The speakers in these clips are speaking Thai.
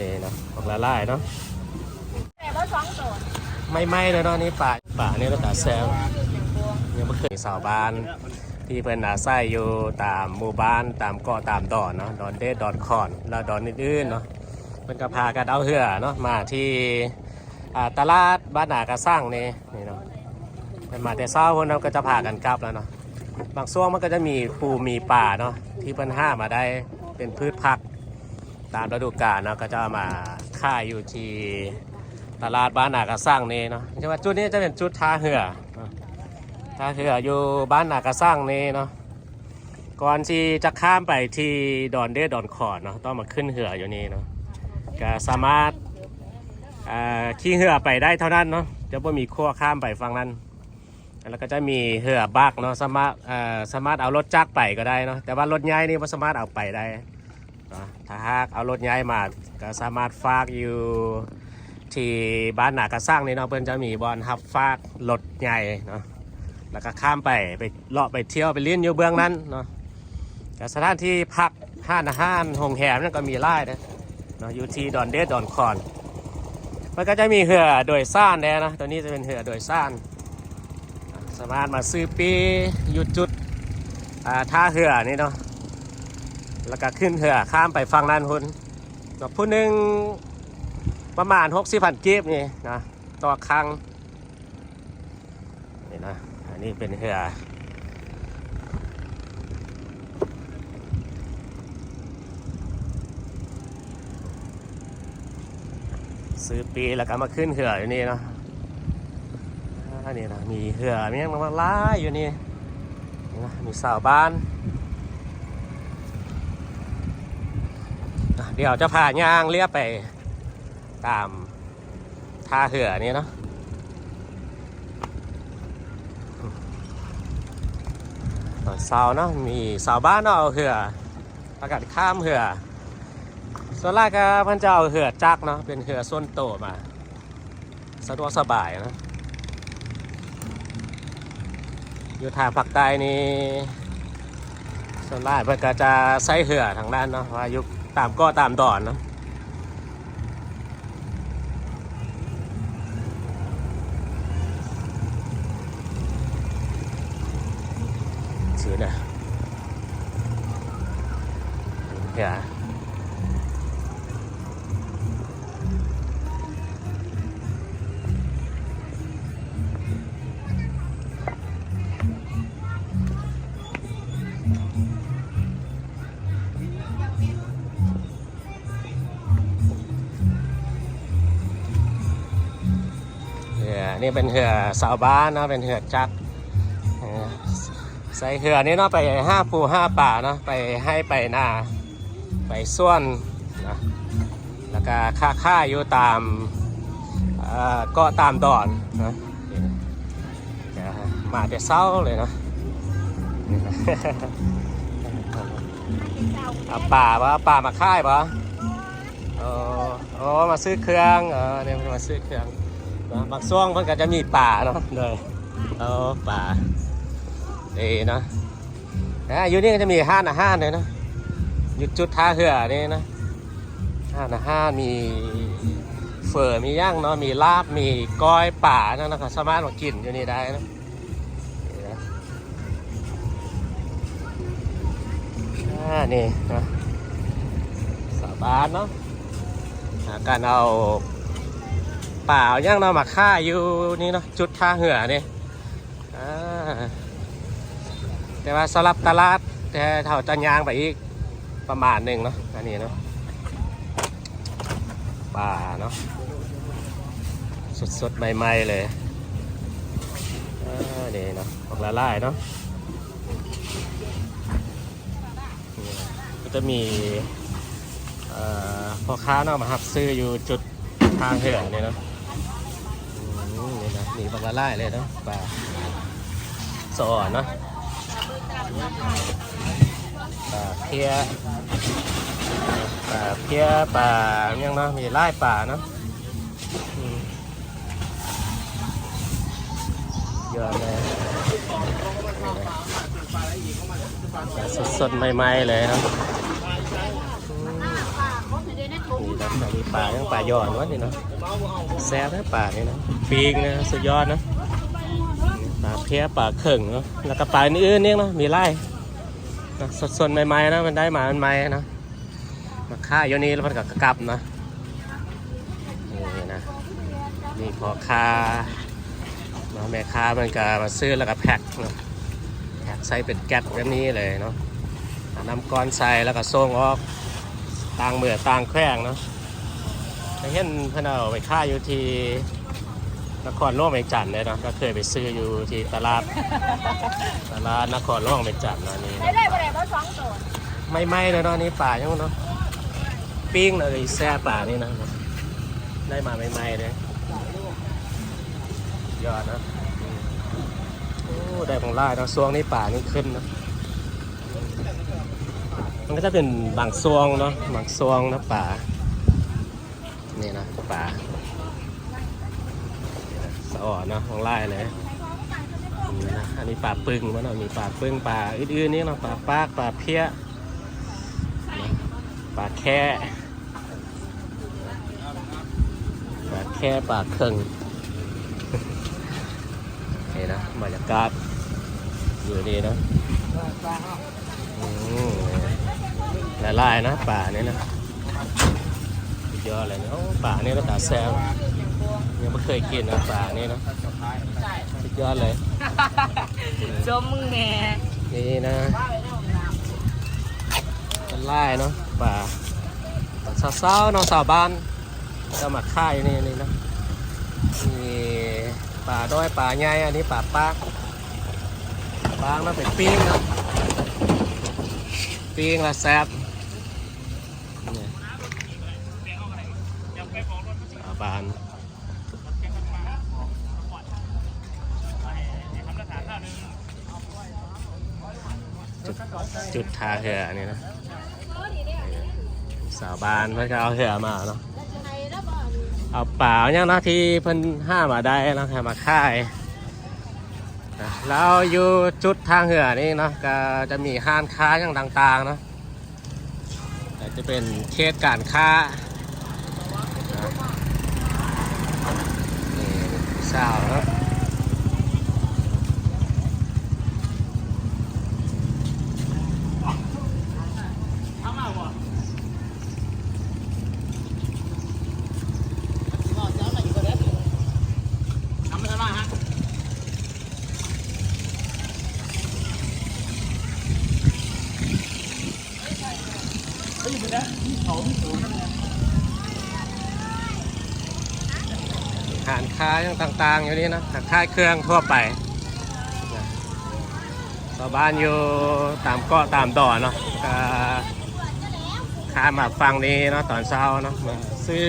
นี่เนาะออกละลายเนาะแต่ว่าสองตัวไม่เลยเนาะนี่ป่านี่เราตัดแซวยังไม่เคยสาวบ้านที่เพิ่นอาศัยอยู่ตามหมู่บ้านตามเกาะตามดอนเนาะดอนเดดดอนคอนแล้วดอนอื่นๆเนาะเพิ่นก็พากันเอาเรือเนาะมาที่ตลาดบ้านนากระสร้างนี่เนาะเป็นมาแต่เช้าคนเราก็จะพากันกลับแล้วเนาะบางช่วงมันก็จะมีปูมีป่าเนาะที่เพิ่นห้ามาได้เป็นพืชผักตามฤดูกาลเนาะก็จะมาค่ายอยู่ที่ตลาดบ้านนากระสร้างนี่เนาะใช่ว่าจุดนี้จะเป็นจุดท่าเรือท่าเรืออยู่บ้านนากระสร้างนี่เนาะก่อนที่จะข้ามไปที่ดอนเดดดอนคอนเนาะต้องมาขึ้นเรืออยู่นี่เนาะก็สามารถขี่เรือไปได้เท่านั้นเนาะจะไม่มีขั้วข้ามไปฝั่งนั้นแล้วก็จะมีเรือบักเนาะสามารถเอารถจักรไปก็ได้เนาะแต่ว่ารถใหญ่นี่ไม่สามารถเอาไปได้ถ้าหากเอารถใหญ่มาก็สามารถฝากอยู่ที่บ้านหนากระสร้างนี่เนาะเพิ่นจะมีบอลฮับฝากรถใหญ่เนาะแล้วก็ข้ามไปเลาะไปเที่ยวไปเล่นอยู่เบื้องนั้นเนาะแต่สถานที่พักห้านอาหารโรงแรมนั่นก็มีไล่เนาะอยู่ที่ดอนเดดดอนคอนมันก็จะมีเรือโดยสารนะตัวนี้จะเป็นเรือโดยสารสามารถมาซื้อปีหยุดจุดท่าเรือนี่เนาะแล้วก็ขึ้นเรือข้ามไปฝั่งนั้นคุณผู้หนึ่งประมาณ60,000 กีบนี่นะต่อครั้งนี่นะอันนี้เป็นเรือซื้อปีแล้วก็มาขึ้นเรืออยู่นี่เนาะนี่นะมีเรือมีอย่างมาล้าอยู่นี่นะมีสาวบ้านเดี๋ยวจะพาย่างเลียบไปตามท่าเรือนี่เนาะตอนเช้าเนาะมีสาวบ้านเอาเรือประกาศข้ามเรือส่วนแรกก็เพิ่นจะเอาเรือจักรเนาะเป็นเรือส้นโตมาสะดวกสบายนะอยู่ทางภาคใต้นี่ส่วนแรกเพิ่นก็จะใช้เรือทางด้านเนาะว่าอยู่ตามก็ตามดอนเนาะชื่อเนี่ยเรือนี่เป็นเหือสาวบ้านเนาะเป็นเหือจักใส่เหือนี่เนาะไป5 ภู 5 ป่าเนาะไปให้ไปนาไปส่วนนะแล้วก็ค่าอยู่ตามเกาะตามดอนนะมาแต่เช้าเลยเนาะเอาป่ามาค่ายปะโอ้มาซื้อเครื่องเนี่ยมาซื้อเครื่องบางช่วงมันก็จะมีป่าเนาะเลยป่าเนาะอยู่นี่ก็จะมีห้านอาหารเลยนะอยู่จุดท่าเรือนี่นะห้านอาหารมีเฝอมีย่างเนาะมีลาบมีก้อยป่านะก็สามารถมากินอยู่นี่ได้นะนี่นะสาบานเนาะการเอาป่าย่างเรามาฆ่าอยู่นี่เนาะจุดท่าเหือนี่แต่ว่าสลับตลาดแต่เท่าจะยางไปอีกประมาณหนึ่งเนาะอันนี้เนาะป่าเนาะสดๆใหม่ๆเลยนี่เนาะออกละลายเนาะก็จะมีพ่อค้าเนาะมาหับซื้ออยู่จุดทางเหือนี่เนาะนี่นะมีออกละลายเลยเนาะป่าสะอ่อนเนาะป่าเพี้ยป่ายังเนาะมีไล่ป่าเนาะเยอะเลยสดๆใหม่ๆเลยเนาะ นี่นะมีปลายังปลาย่อนวะนี่เนาะแซ่บนะปลานี่นะปีกนะสุดยอดนะปลาเพี้ยปลาเข่งเนาะแล้วก็ปลาอื่นๆเนี่ยเนาะมีไล่นะสดๆใหม่ๆนะมันได้มาใหม่ๆนะมาฆ่าอยู่นี่แล้วมันก็กลับนะนี่นะนี่พอค้าแม่ค้ามันก็มาซื้อแล้วก็แพ็คเนาะแพ็คใส่เป็นแก๊สแบบนี้เลยเนาะน้ำก้อนใส่แล้วก็ส่งออกต่างเมืองต่างแขวงเนาะแต่เห็นเพื่อนเอาไปค่ายอยู่ที่นครหลวงเวียงจันทน์เลยเนาะก็เคยไปซื้ออยู่ที่ตลาดนครหลวงเวียงจันทน์นะนี่ ได้บ่ได้บ่สองตัว ไม่เลยเนาะนี่ป่ายังเนาะปิ้งเลยแซ่ป่านี่นะได้มาไม่เลยยอดนะโอ้ได้ของล่าเนาะซวงนี่ป่านี่ขึ้นนะมันก็จะเป็นบางซวงเนาะบางซวงนะป่านี่นะป่าสะอ่อนเนาะของไล่เลยนี่นะอันนี้ป่าปึงมันเนาะมีป่าปึงป่าอื่นๆนี่เนาะป่าปากป่าเพี้ยป่าแค่ป่าเคิงนี่นะบรรยากาศอยู่ดีนะละลายนะป่านี่นะเยอะเลยเนาะป่านี่ก็ตาแซวยังไม่เคยกินนะป่านี่นะสุดยอดเลยจมมึงแม่นี่นะละลายเนาะป่าสาวๆน้องสาวบ้านจะมาค่ายนี่นะนี่ป่าด้อยป่าใหญ่อันนี้ป่าปากนะเป็นปิ้งนะปิ้งละแซ่บปานจุดทาเหือนี่นะสาวบานเพื่อจะเอาเหือมาเนาะเอาเปล่าเนี่ยนะที่เพิ่นห้ามาได้นะให้มาค่ายแล้วอยู่จุดทางเหือนี่นะก็จะมีห้างค้าอย่างต่างๆเนาะแต่จะเป็นเขตการค้าสาวครับหารค้าอย่างต่างๆอยู่นี่นะค่ายเครื่องทั่วไปชาวบ้านอยู่ตามเกาะตามดอนเนาะก็ข้ามาฟังนี้เนาะตอนเช้าเนาะมาซื้อ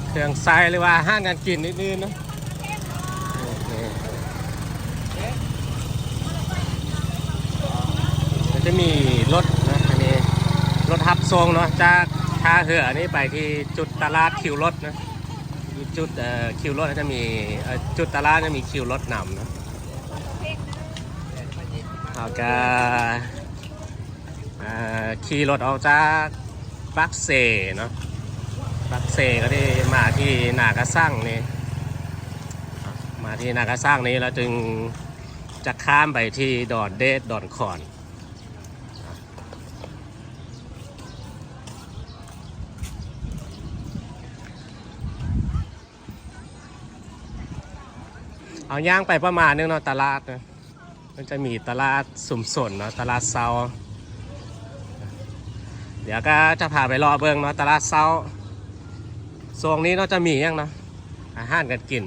เครื่องใช้หรือว่าห้างการกินนิดนึงเนาะจะมีรถนะอันนี้รถทับทรงเนาะจากท่าเหือนี่ไปที่จุดตลาดคิวรถนะจุดคิวรถจะมีจุดตลาดจะมีคิวรถนำนะเราจะขี่รถออกจากปักเซเนาะปักเซก็ได้มาที่นากระสั่งนี่มาที่นากระสั่งนี้แล้วจึงจะข้ามไปที่ดอนเดชดอนคอนเอาย่างไปประมาณนึงเนาะตลาดนะมันจะมีตลาดสุ่มสนเนาะตลาดเซาเดี๋ยวก็จะพาไปรอเบิ่งเนาะตลาดเซาโซนนี้เราจะมียังเนาะอาหารกันกิน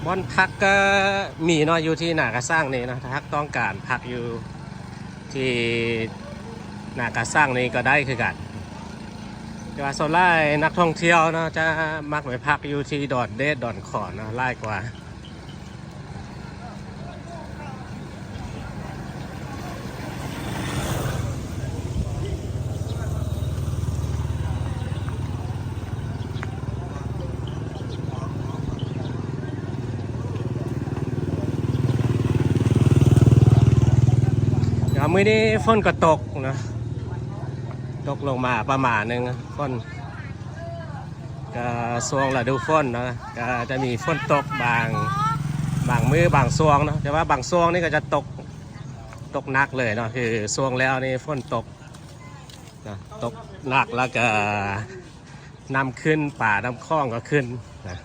บอนพักก็มีเนาะอยู่ที่หนากระสร้างนี่นะถ้าต้องการพักอยู่ที่หนากระสร้างนี่ก็ได้คือกันแต่ว่าโซนไล่นักท่องเที่ยวเนาะจะมักไปพักอยู่ที่ดอนเดชดอนขอนนะไล่กว่า ก็มื้อนี้ฝนก็ตกนะตกลงมาประมาณนึงฝนก็ช่วงฤดูฝนนะก็จะมีฝนตกบางมื้อบางช่วงเนาะแต่ว่าบางช่วงนี่ก็จะตกหนักเลยเนาะคือช่วงแล้วนี่ฝนตกนะตกหนักแล้วก็น้ำขึ้นป่าน้ำคลองก็ขึ้นนะ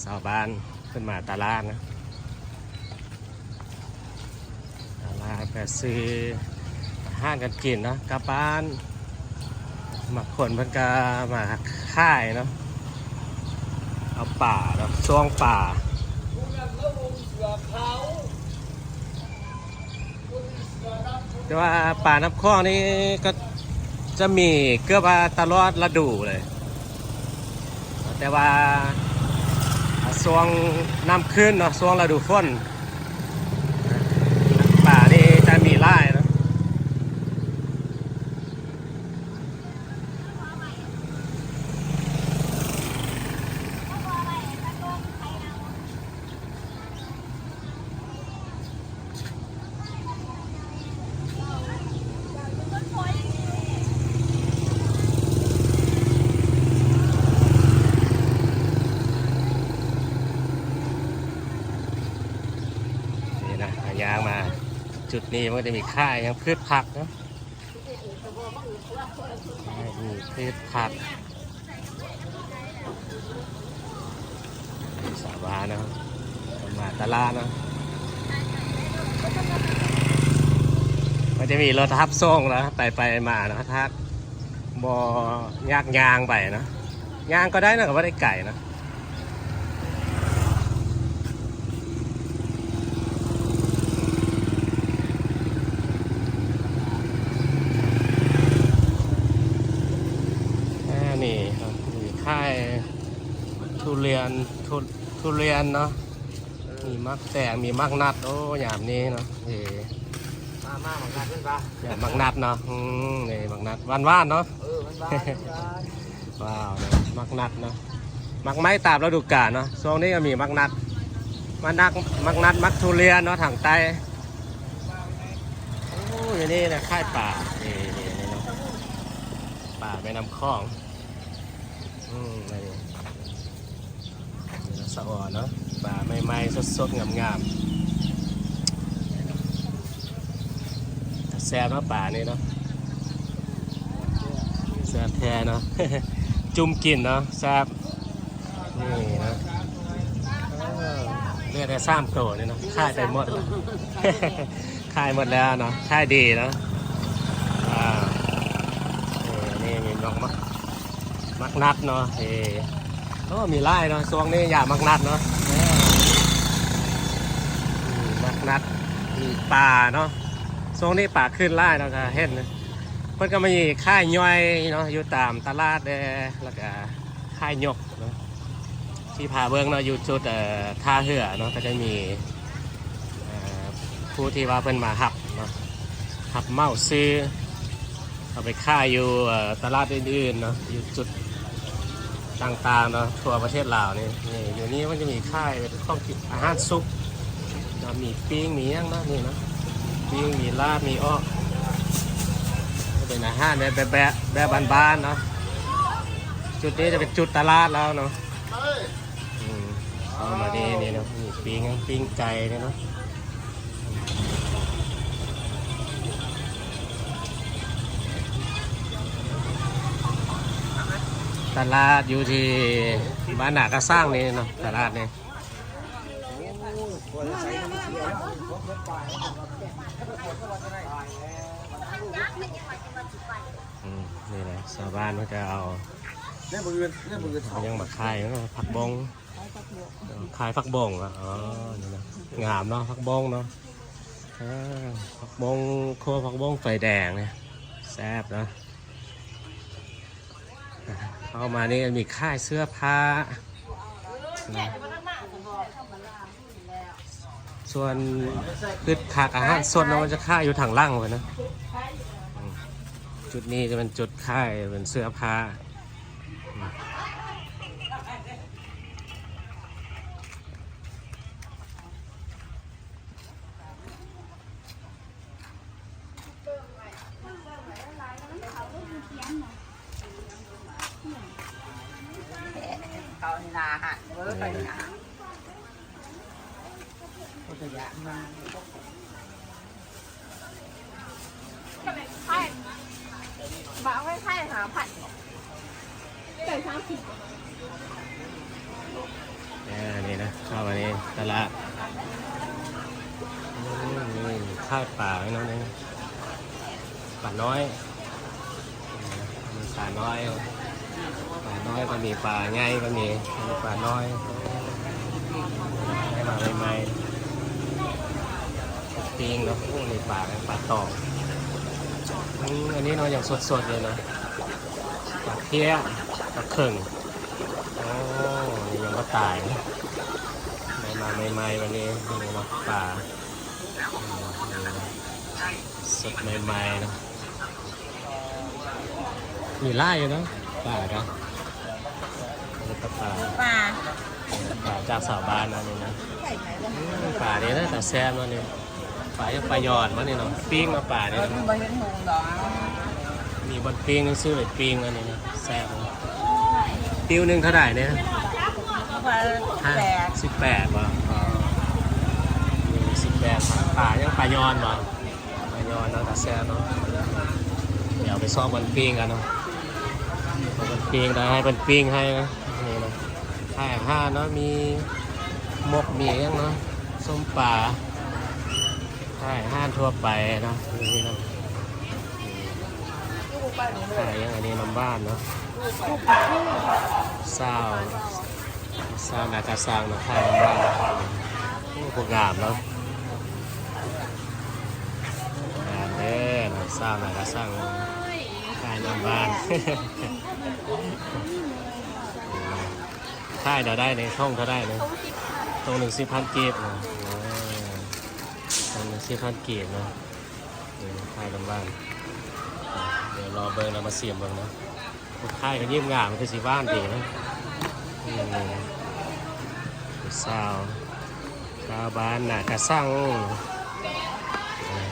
ชาวบ้านขึ้นมาตลาดนะตลาดไปซื้อห้างกันกินเนาะกลับบ้านมาขนเพิ่นก็มาค่ายเนาะเอาป่าเนาะช่วงป่าแต่ว่าป่าน้ำคลองนี่ก็จะมีเกือบว่าตลอดฤดูเลยแต่ว่าช่วงน้ำขึ้นเนาะช่วงฤดูฝนป่านี่จะมีไร่เนาะยางมาจุดนี้มันก็จะมีค่ายยังพืชผักนะมีพืชผักสาวานะมาตลาดนะมันจะมีรถทับส่งนะไปมานะทักบ่ยากยางไปนะยางก็ได้นะก็ไม่ได้ไก่นะนี่ครับมีค่ายทุเรียนเนาะมีมักแตงมีมักนัดโอ้ยามนี้เนาะมามักนัดขึ้นปะอย่ามักนัดเนาะนี่มักนัดว่านเนาะว้าวนะมักนัดเนาะมักไม้ตามฤดูกาลเนาะช่วงนี้ก็มีมักนัดมักทุเรียนเนาะทางใต้โอ้ยนี่นะค่ายป่านี่เนาะป่าแม่น้ำคลองนี่สะอ่อนเนาะป่าใหม่ๆสดๆงามๆแซ่บเนาะป่านี่เนาะแซ่บแท้เนาะ จุ่มกินเนาะแซ่บนี่นะเลือดได้3 โตนี่เนาะค่ายไปหมดแล้ว ค่ายหมดแล้วเนาะค่ายดีเนาะนี่มีน้องมักนัดเนาะก็มีไล่เนาะช่วงนี้อย่ามักนัดเนาะมักนัดมีป่าเนาะช่วงนี้ป่าขึ้นไล่เนาะก็เห็นเพิ่นก็มีค่ายย่อยเนาะอยู่ตามตลาดแล้วก็ค่ายยกเนาะที่พาเบิ้งเนาะอยู่จุดท่าเหือเนาะก็จะมีผู้ที่ว่าเพิ่นมาหับเนาะหับเมาซื้อเอาไปค่ายอยู่ตลาดอื่นๆเนาะอยู่จุดต่างๆเนาะทั่วประเทศลาวนี่อยู่นี้มันจะมีค่ายเป็นข้าวกินอาหารซุปมีปิ้งมีอย่างนะนี่นะปิ้งมีลาบมีอ้อเป็นอาหารแบบบ้านๆเนาะจุดนี้จะเป็นจุดตลาดแล้วเนาะเอามาดีนี่เนาะมีปิ้งไก่เนี่ยเนาะตลาดอยู่ที่บ้านหนากระสร้างนี่เนาะตลาดนี่นี่แหละชาวบ้านเขาจะเอายังมาขายเนาะผักบง ผักบก ขายผักบงอ่ะอ๋อนี่นะงามเนาะผักบงเนาะผักบงโคผักบงไฟแดงเนี่ยแซ่บเนาะเข้ามานี่มีค่ายเสื้อผ้านะส่วนพืชผักอาหารสดเนาะมันจะค่ายอยู่ทางล่างเลยนะจุดนี้จะเป็นจุดค่ายเป็นเสื้อผ้าเขาหนาฮะเวิร์กไปหนาก็จะอยากมาใช่บ้าไม่ใช่หาผัดไก่ช้างผิด นี่นะเข้ามานี่ตลาดนี่ค่ายป่าไว้เนาะนี่ป่าน้อยมีป่าน้อยป่าน้อยก็มีป่าใหญ่ก็มีป่าน้อยให้มาใหม่ๆปิงเนาะโอ้มีป่าตองอันนี้เนาะอย่างสดๆเลยนะปลาเพี้ยปลาเข่งโอ้ยยังก็ตายมาใหม่ๆวันนี้นี่เนาะป่าสดใหม่ๆนะมีไล่อยู่เนาะป่าครับนี่ก็ป่า ปลา ป่าจากสาวบ้านนะนี่นะป่านี้นะแต่แซ่บเนาะนี่ป่ายังปลาหยอดมั้งนี่เนาะปิ้งมาป่าเนี่ย ไม่ใช่หงดอก มีบนปิ้งซื้อไปปิ้งอันนี้นะแซ่บติ้วหนึ่งเท่าไหร่เนี่ย ปลาแตก 18ป่ะ18ป่ายังปลายอนป่ะปลายอนเนาะแต่แซ่บเนาะเดี๋ยวไปซ่อมบนปิ้งกันเนาะบนปิ้งได้ให้บนปิ้งให้นะนี่นะให้อาหารเนาะมีหมกมีอย่างเนาะส้มป่าให้อาหารทั่วไปเนาะนี่นะขายอย่างอันนี้น้ำบ้านเนาะซาวนาคาซังเนาะขายน้ำบ้านโอ้โหงามเนาะงามเด้อเนาะซาวนาคาซังขายน้ำบ้านขายเดี๋ยวได้ในช่องเท่าได้เลยตรง1,000 กีบเนาะตรง1,000 กีบเนาะขายน้ำบ้านเดี๋ยวรอเบิร์เรามาเสียมเบิร์นะค่ายก็ยิ้มงามมันคือสีบ้านดีนะสาวบ้านน่ะกระสั่ง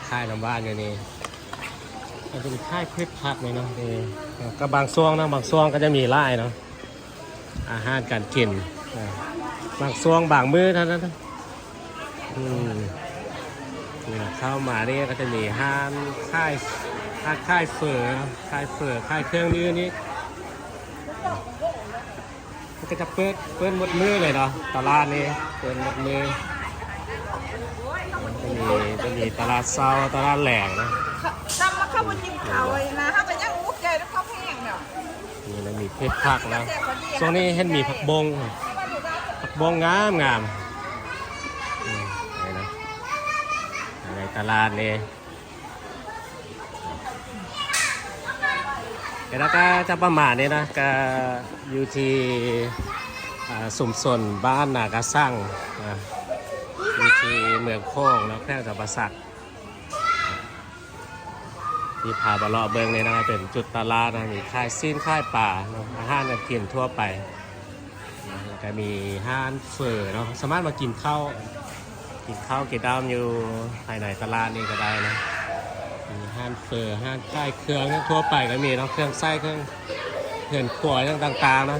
ค่ายน้ำบ้านอยู่นี่มันเป็นค่ายพืชผักเลยเนาะก็บางช่วงนะบางช่วงก็จะมีไร่เนาะอาหารการกินบางช่วงบางมื้อเท่านั้นนะเข้ามาเนี่ยก็จะมีห้างค่ายเฟอร์ค่ายเครื่องนี้นี่มันก็จะเปิดหมดมือเลยเนาะตลาดนี้เปิดหมดมือจะมีตลาดเช้าตลาดแหลงนะ จำมาเข้าบนยิงเขาเลยนะถ้าไปย่างมุกใจแล้วเขาแห้งเนาะ นี่นะมีเพชรผักนะช่วงนี้เห็นมีผักบงงามนี่นะในตลาดนี่แล้วก็จะประมาณนี้นะก็อยู่ที่สุมสนบ้านนากระสั่งอยู่ที่เมืองโค้งแล้วแพร่กับประสักที่พาบะเลาะเบิงนี่นะครับเป็นจุดตลาดนะมีค่ายซีนค่ายป่าอาหารการกินทั่วไปแล้วก็มีห้านเฟอเนาะสามารถมากินข้าวกินดาวอยู่ภายในตลาดนี่ก็ได้นะมีห้านเฟอห้านใกล้เครื่องทั่วไปก็มีเนาะเครื่องไส้เครื่องขวดต่างๆนะ